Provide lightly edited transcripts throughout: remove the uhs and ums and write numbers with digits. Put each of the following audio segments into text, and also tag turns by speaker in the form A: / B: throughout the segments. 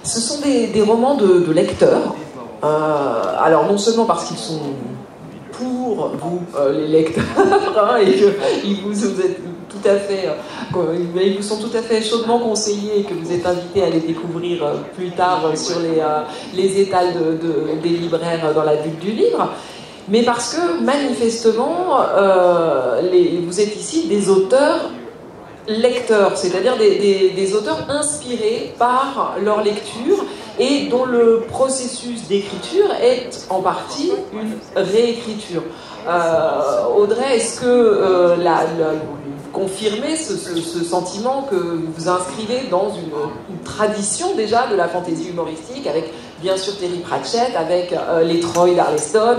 A: Ce sont des romans de lecteurs. Alors non seulement parce qu'ils sont pour vous, les lecteurs, hein, et qu'ils vous êtes tout à fait, ils vous sont tout à fait chaudement conseillés et que vous êtes invités à les découvrir plus tard sur les étals des libraires dans la bulle du livre, mais parce que manifestement, vous êtes ici des auteurs lecteurs, c'est-à-dire des auteurs inspirés par leur lecture et dont le processus d'écriture est en partie une réécriture. Audrey, est-ce que vous confirmez ce sentiment que vous vous inscrivez dans une tradition déjà de la fantaisie humoristique, avec bien sûr Terry Pratchett, avec les Troy d'Arleston,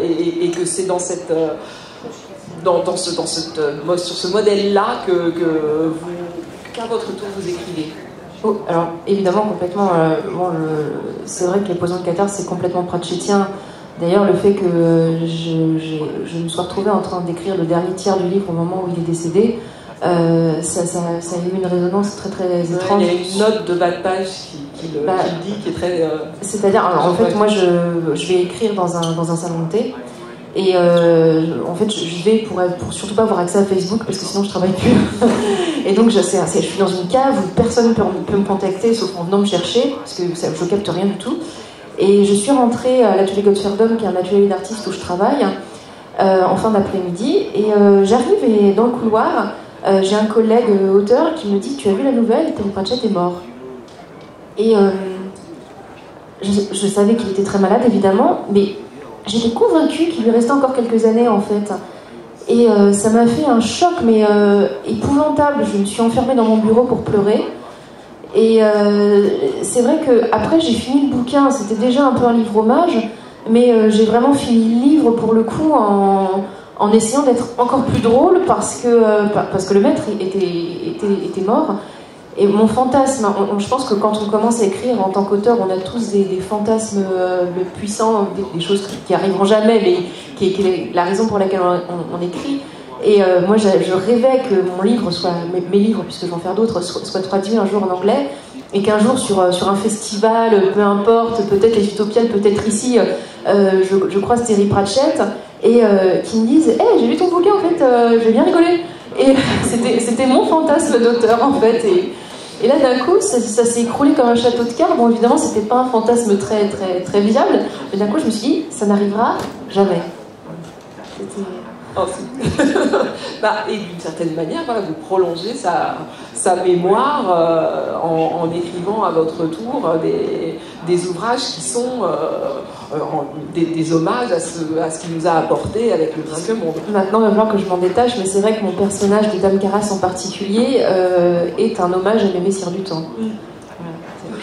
A: et que c'est dans cette... sur ce modèle-là qu'à votre tour vous écrivez?
B: Oh, alors évidemment complètement. C'est vrai que les poisons de Cathare c'est complètement pratchettien. D'ailleurs le fait que je me sois retrouvée en train d'écrire le dernier tiers du livre au moment où il est décédé, ça a eu une résonance très très étrange.
A: Il y a une note de bas de page qui le dit, qui est très...
B: C'est-à-dire, en fait, moi je vais écrire dans un salon de thé. Et en fait, je vais pour surtout pas avoir accès à Facebook parce que sinon je travaille plus. Et donc je suis dans une cave où personne peut me contacter sauf en venant me chercher parce que je capte rien du tout. Et je suis rentrée à l'atelier Godferdom, qui est un atelier d'artistes où je travaille, en fin d'après-midi. Et j'arrive et dans le couloir, j'ai un collègue auteur qui me dit: tu as vu la nouvelle, Terry Pratchett est mort. Et je savais qu'il était très malade évidemment, mais j'étais convaincue qu'il lui restait encore quelques années en fait. Et ça m'a fait un choc mais épouvantable. Je me suis enfermée dans mon bureau pour pleurer. Et c'est vrai qu'après j'ai fini le bouquin, c'était déjà un peu un livre hommage, mais j'ai vraiment fini le livre pour le coup en essayant d'être encore plus drôle parce que le maître était mort. Et mon fantasme, je pense que quand on commence à écrire en tant qu'auteur, on a tous des fantasmes puissants, des choses qui arriveront jamais, mais qui est la raison pour laquelle on écrit. Et moi, je rêvais que mon livre mes livres, puisque je vais en faire d'autres, soient traduits un jour en anglais, et qu'un jour sur un festival, peu importe, peut-être les Utopiales, peut-être ici, je croise Terry Pratchett, et qui me disent: hey, j'ai lu ton bouquin, en fait, j'ai bien rigolé. Et c'était mon fantasme d'auteur, en fait. Et là, d'un coup, ça s'est écroulé comme un château de cartes. Bon, évidemment, c'était pas un fantasme très, très, très viable, mais d'un coup, je me suis dit: ça n'arrivera jamais.
A: Oh, et d'une certaine manière, voilà, vous prolongez sa mémoire en écrivant à votre tour des ouvrages qui sont des hommages à ce qu'il nous a apporté avec le disque monde.
B: Maintenant, il va falloir que je m'en détache, mais c'est vrai que mon personnage de Dame Carras en particulier est un hommage à Mémé Cyr du Temps. Voilà.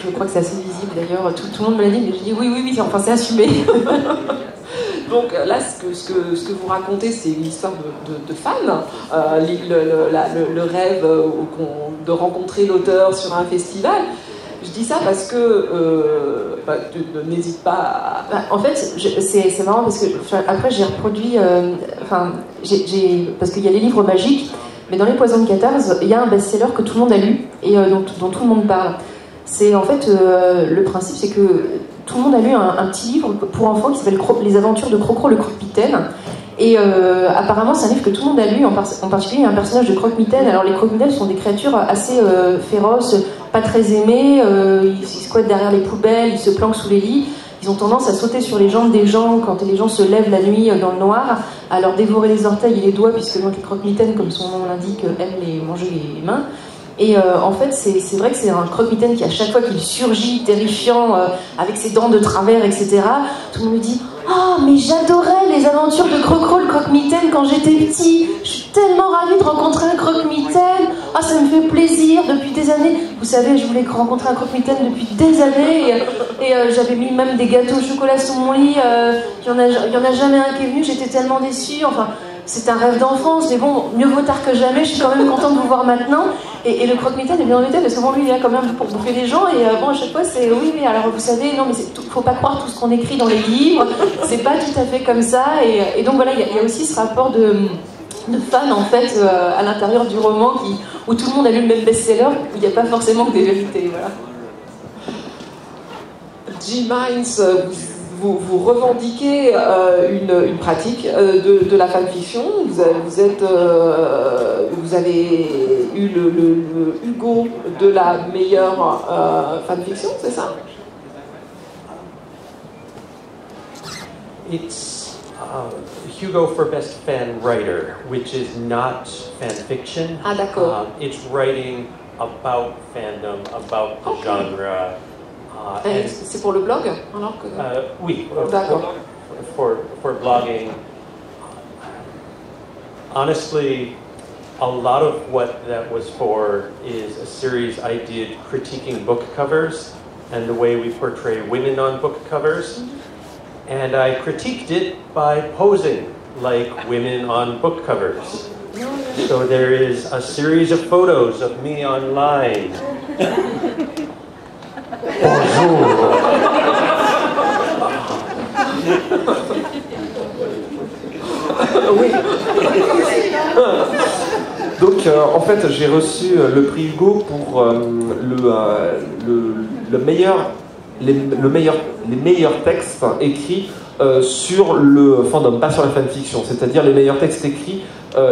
B: Je crois que c'est assez visible d'ailleurs. Tout le monde me l'a dit, mais je dis oui, enfin c'est assumé.
A: Donc là, ce que vous racontez, c'est une histoire de fan, le rêve de rencontrer l'auteur sur un festival. Je dis ça parce que n'hésite pas à...
B: En fait, c'est marrant parce que après j'ai reproduit, parce qu'il y a les livres magiques, mais dans les Poisons de Cathare, il y a un best-seller que tout le monde a lu et dont tout le monde parle. C'est en fait le principe, c'est que tout le monde a lu un petit livre pour enfants qui s'appelle Les Aventures de Crocro le Croque-Mitaine. Et apparemment, c'est un livre que tout le monde a lu. En particulier, il y a un personnage de Croque-Mitaine. Alors, les Croque-Mitaines sont des créatures assez féroces, pas très aimées. Ils squattent derrière les poubelles, ils se planquent sous les lits. Ils ont tendance à sauter sur les jambes des gens quand les gens se lèvent la nuit dans le noir, à leur dévorer les orteils et les doigts, puisque donc, les Croque-Mitaines, comme son nom l'indique, aiment manger les mains. Et en fait, c'est vrai que c'est un croque-mitaine qui, à chaque fois qu'il surgit, terrifiant, avec ses dents de travers, etc., tout le monde me dit: oh, mais j'adorais les aventures de Crocro le croque-mitaine quand j'étais petit. Je suis tellement ravie de rencontrer un croque-mitaine. Ah, ça me fait plaisir depuis des années. Vous savez, je voulais rencontrer un croque-mitaine depuis des années. Et j'avais mis même des gâteaux au chocolat sous mon lit. Il y en a jamais un qui est venu. J'étais tellement déçue. Enfin, c'est un rêve d'enfance, mais bon, mieux vaut tard que jamais. Je suis quand même contente de vous voir maintenant. Et le croque-mitaine est bien embêté parce que bon, lui, il est là quand même pour bouffer les gens. Et bon, à chaque fois, c'est oui, mais alors vous savez, non, mais faut pas croire tout ce qu'on écrit dans les livres. C'est pas tout à fait comme ça. Et donc voilà, il y a aussi ce rapport de fans en fait à l'intérieur du roman où tout le monde a lu le même best-seller, où il n'y a pas forcément que des vérités. Voilà.
A: Jill Mines, vous revendiquez une pratique de la fanfiction. Vous avez eu le Hugo de la meilleure fanfiction, c'est ça?
C: It's Hugo for Best Fan Writer, which is not fan fiction.
A: Ah, d'accord.
C: It's writing about fandom, about the genre.
A: C'est pour le blog alors que...
C: Oui,
A: d'accord.
C: For blogging. Honestly, a lot of what that was for is a series I did critiquing book covers and the way we portray women on book covers. And I critiqued it by posing like women on book covers. So there is a series of photos of me online. Bonjour.
D: Oui. Donc en fait j'ai reçu le prix Hugo pour les meilleurs textes écrits sur le fandom, pas sur la fanfiction, c'est-à-dire les meilleurs textes écrits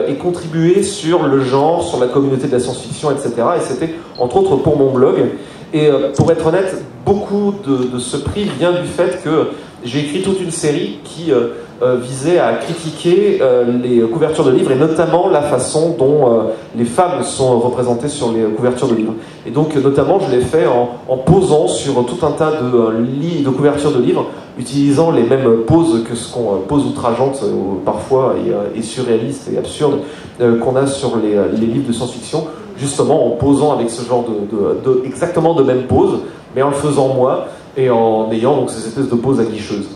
D: et contribués sur le genre, sur la communauté de la science-fiction, etc. Et c'était entre autres pour mon blog. Et pour être honnête, beaucoup de ce prix vient du fait que j'ai écrit toute une série qui visait à critiquer les couvertures de livres et notamment la façon dont les femmes sont représentées sur les couvertures de livres. Et donc notamment je l'ai fait en posant sur tout un tas de couvertures de livres, utilisant les mêmes poses que ce qu'on pose outrageantes parfois et surréalistes et absurdes qu'on a sur les livres de science-fiction, justement en posant avec ce genre exactement de même pose, mais en le faisant moi et en ayant donc ces espèces de poses aguicheuses.